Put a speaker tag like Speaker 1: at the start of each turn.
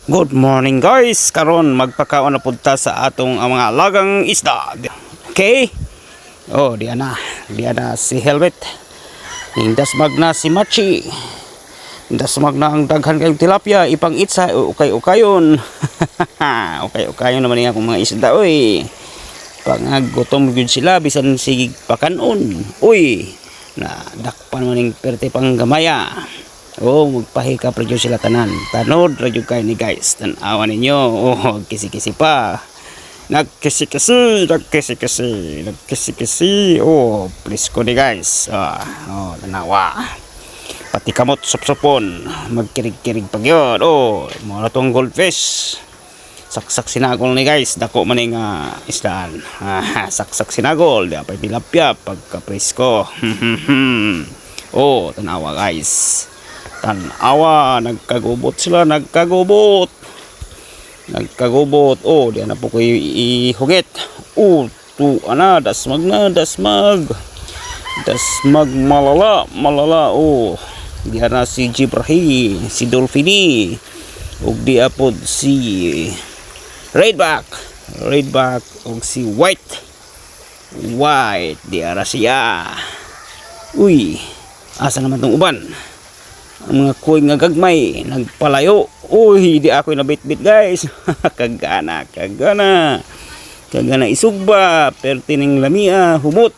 Speaker 1: Good morning guys, karon magpakaon na punta sa atong mga alagang isda. Okay? Oh, diyan na si Helmet. Indasmag na si Machi. Indasmag na ang daghan kayong tilapia, ipang itsa ukay-ukayon. Ukay-ukayon naman niya akong mga isda oy. Pangagutom gyud sila bisan sigig pakanon. Uy, na dakpan man ning perti pang gamaya. Oh, magpahika pa dyan sila tanan. Tanod, radyo kayo ni guys. Tanawa ninyo. Oh, kisi-kisi pa. Nagkisi-kisi. Oh, please ko ni guys. Oh, tanawa. Pati kamot sopsopon. Magkirig-kirig pag yun. Oh, mga itong goldfish. Saksak sinagol ni guys. Dako man yung isdaan. Saksak sinagol. Di apay tilapia pagka-presko. Oh, tanawa guys. Tanawa, nagkagubot sila, nagkagubot. Oh, diyan na po ko ihugit. Oh, dasmag na, dasmag malala. Oh, diyan na si Jibrahi, si Dolphini, ug diya po si Redback, ug si White, diya na siya. Uy, asa naman tong uban? Ang mga kuy nga gagmay nagpalayo. Uy, di ako nabitbit guys. Kagana isugba pertining lamia humot.